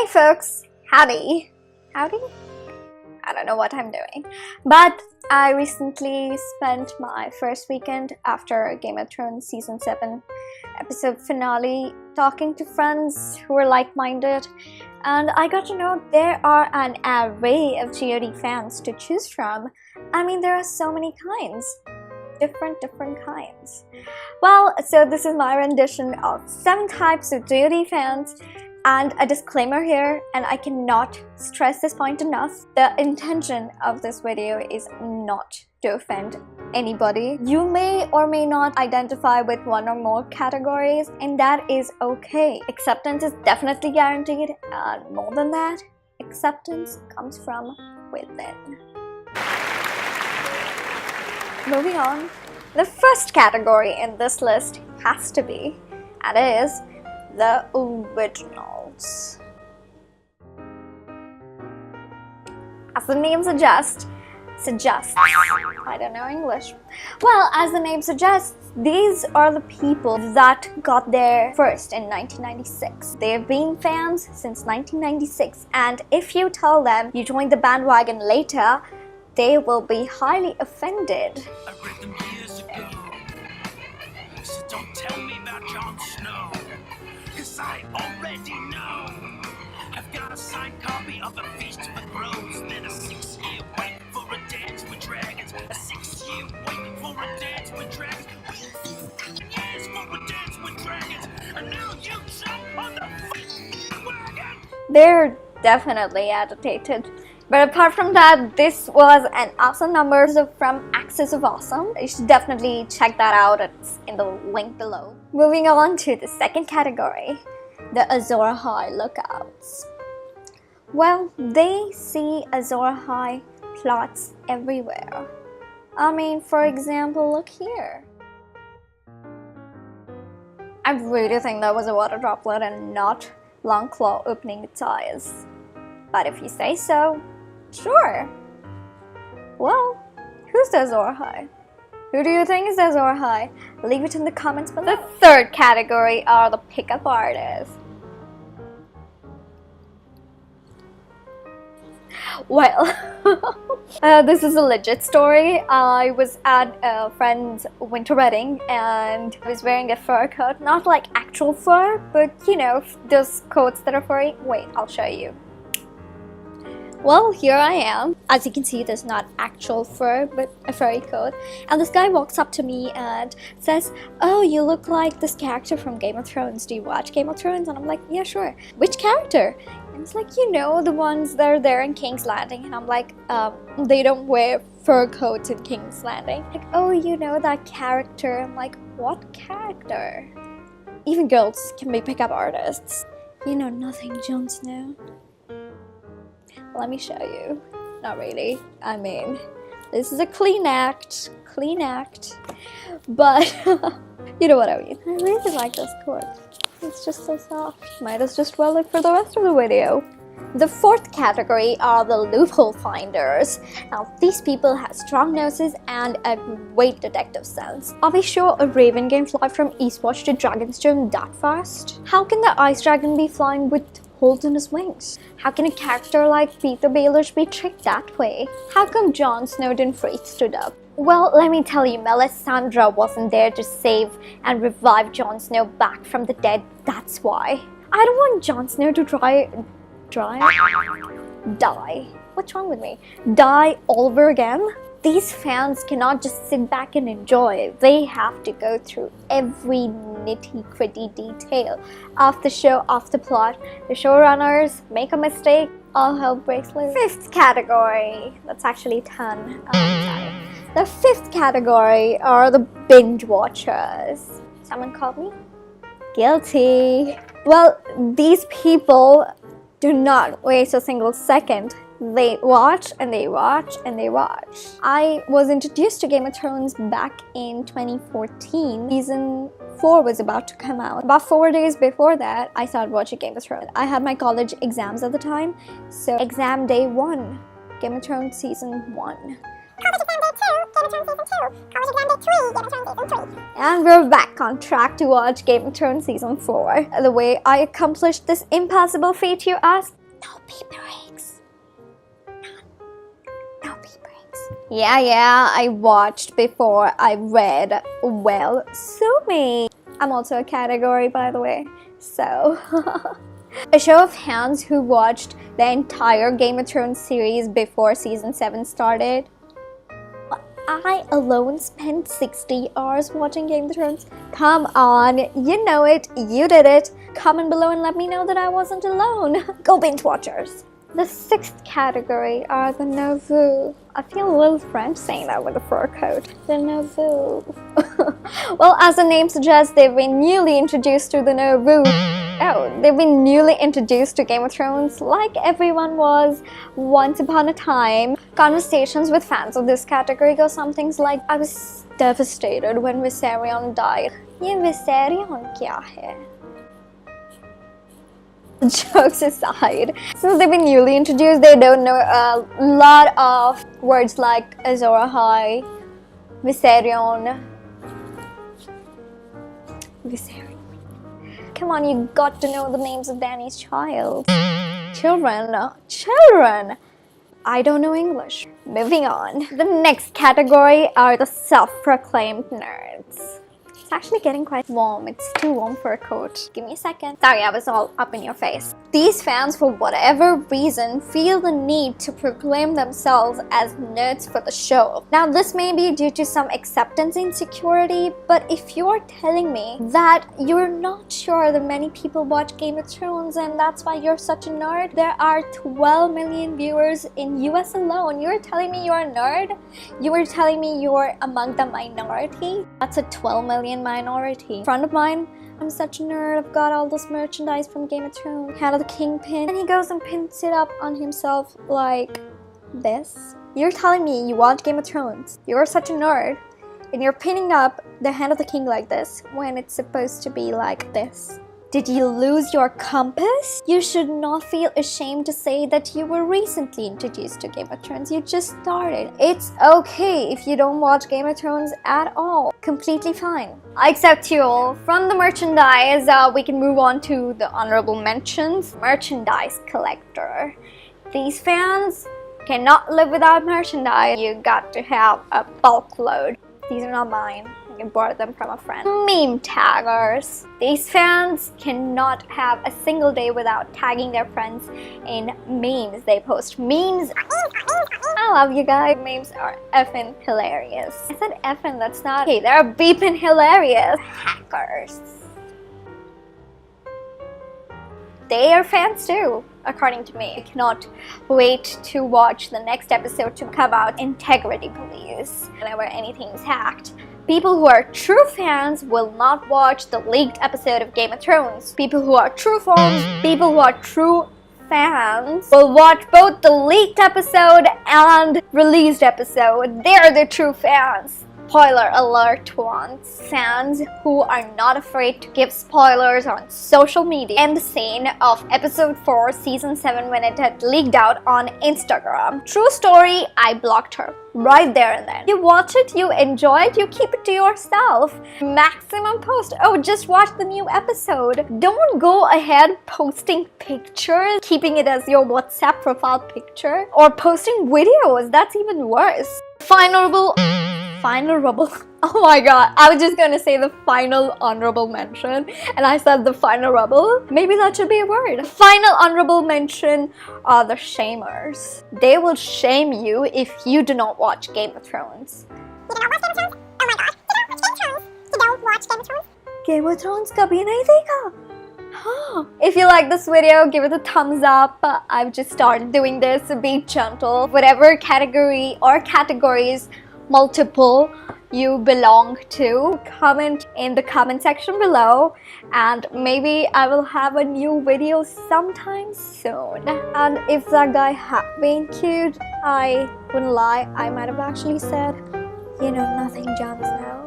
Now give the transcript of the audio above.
folks, howdy. Howdy? I don't know what I'm doing, but I recently spent my first weekend after Game of Thrones season 7 episode finale talking to friends who were like-minded, and I got to know there are an array of GoT fans to choose from. I mean, there are so many kinds. Different kinds. Well, so this is my rendition of 7 types of GoT fans. And a disclaimer here, and I cannot stress this point enough, the intention of this video is not to offend anybody. You may or may not identify with one or more categories, and that is okay. Acceptance is definitely guaranteed, and more than that, acceptance comes from within. Moving on, the first category in this list has to be, and is, the originals. As the name suggests, I don't know English. Well, as the name suggests, these are the people that got there first in 1996. They've been fans since 1996, and if you tell them you joined the bandwagon later, they will be highly offended. I read them years ago, so don't tell me about Jon Snow. I already know. I've got a signed copy of the Feast of the Crows. Then a 6-year wait for a dance with dragons. A 6-year wait for a dance with dragons. years for a dance with dragons. And now you jump on the wagon. They're definitely agitated. But apart from that, this was an awesome number from Axis of Awesome. You should definitely check that out. It's in the link below. Moving on to the second category, the Azor Ahai lookouts. Well, they see Azor Ahai plots everywhere. I mean, for example, look here. I really think that was a water droplet and not Longclaw opening its eyes. But if you say so, sure. Well, who's the Azor Ahai? Who do you think is the Azor Ahai? Leave it in the comments below. The third category are the pickup artists. Well, this is a legit story. I was at a friend's winter wedding and I was wearing a fur coat. Not like actual fur, but you know, those coats that are furry. Wait, I'll show you. Well, here I am. As you can see, there's not actual fur, but a furry coat. And this guy walks up to me and says, "Oh, you look like this character from Game of Thrones. Do you watch Game of Thrones?" And I'm like, "Yeah, sure." "Which character?" And it's like, "You know, the ones that are there in King's Landing." And I'm like, they don't wear fur coats in King's Landing." Like, "Oh, you know that character." I'm like, "What character?" Even girls can be pickup artists. You know nothing, Jon Snow. Let me show you. Not really. I mean, this is a clean act. But you know what I mean. I really like this coat. It's just so soft. Might as just wear it for the rest of the video. The fourth category are the loophole finders. Now, these people have strong noses and a great detective sense. Are we sure a raven can fly from Eastwatch to Dragonstone that fast? How can the ice dragon be flying with holes in his wings? How can a character like Peter Baelish be tricked that way? How come Jon Snow didn't freeze stood up? Well, let me tell you, Melisandre wasn't there to save and revive Jon Snow back from the dead. That's why. I don't want Jon Snow to die. What's wrong with me? Die all over again? These fans cannot just sit back and enjoy. They have to go through every nitty-gritty detail of the show, of the plot. The showrunners make a mistake, all hell breaks loose. Fifth category. That's actually 10. The fifth category are the binge watchers. Someone called me guilty. Well, these people do not waste a single second. They watch and they watch and they watch. I was introduced to Game of Thrones back in 2014. Season 4 was about to come out. About 4 days before that, I started watching Game of Thrones. I had my college exams at the time, so exam day 1, Game of Thrones season 1. College exam day 2, Game of Thrones season 2. College exam day 3, Game of Thrones season 3. And we're back on track to watch Game of Thrones season 4. The way I accomplished this impossible feat, you ask? No pee breaks. No pee breaks. Yeah, I watched before I read. Well, sue me. I'm also a category, by the way. So, a show of hands who watched the entire Game of Thrones series before season 7 started. I alone spent 60 hours watching Game of Thrones. Come on, you know it, you did it. Comment below and let me know that I wasn't alone. Go binge watchers. The 6th category are the nouveau. I feel a little French saying that with a fur coat. The nouveau. Well, as the name suggests, they've been newly introduced to the nouveau. Oh, they've been newly introduced to Game of Thrones like everyone was once upon a time. Conversations with fans of this category go some things like, I was devastated when Viserion died. Ye Viserion kya hai? Jokes aside, since they've been newly introduced, they don't know a lot of words like Azor Ahai, Viserion. Come on, you got to know the names of Dany's child. Children. I don't know English. Moving on. The next category are the self-proclaimed nerds. It's actually getting quite warm. It's too warm for a coat. Give me a second. Sorry, I was all up in your face. These fans, for whatever reason, feel the need to proclaim themselves as nerds for the show. Now, this may be due to some acceptance insecurity, but if you're telling me that you're not sure that many people watch Game of Thrones and that's why you're such a nerd, there are 12 million viewers in US alone. You're telling me you're a nerd? You were telling me you're among the minority? That's a 12 million minority. A friend of mine, I'm such a nerd, I've got all this merchandise from Game of Thrones, Hand of the King pin, and he goes and pins it up on himself like this. You're telling me you watch Game of Thrones, you're such a nerd, and you're pinning up the Hand of the King like this when it's supposed to be like this. Did you lose your compass? You should not feel ashamed to say that you were recently introduced to Game of Thrones. You just started. It's okay if you don't watch Game of Thrones at all. Completely fine. I accept you all. From the merchandise, we can move on to the honorable mentions. Merchandise collector. These fans cannot live without merchandise. You got to have a bulk load. These are not mine. I borrowed them from a friend. Meme taggers. These fans cannot have a single day without tagging their friends in memes. They post memes. I love you guys. Memes are effing hilarious. I said effing, that's not okay. They're beeping hilarious. Hackers. They are fans too, according to me. I cannot wait to watch the next episode to come out. Integrity police. Whenever anything is hacked. People who are true fans will not watch the leaked episode of Game of Thrones. People who are true fans, people who are true fans will watch both the leaked episode and released episode. They're the true fans. Spoiler alert ones. Fans who are not afraid to give spoilers on social media. And the scene of episode 4 season 7 when it had leaked out on Instagram. True story, I blocked her right there and then. You watch it, you enjoy it, you keep it to yourself. Maximum post. Oh, just watch the new episode. Don't go ahead posting pictures, keeping it as your WhatsApp profile picture, or posting videos. That's even worse. Final rubble. Oh my god, I was just gonna say the final honorable mention and I said the final rubble. Maybe that should be a word. Final honorable mention are the shamers. They will shame you if you do not watch Game of Thrones. You don't watch Game of Thrones? Oh my god, you don't watch Game of Thrones? You don't watch Game of Thrones? Game of Thrones kabhi nahi dekha. If you like this video, give it a thumbs up. I've just started doing this, so be gentle. Whatever category or categories multiple you belong to, comment in the comment section below and maybe I will have a new video sometime soon. And if that guy had been cute, I wouldn't lie, I might have actually said, you know, nothing jumps now.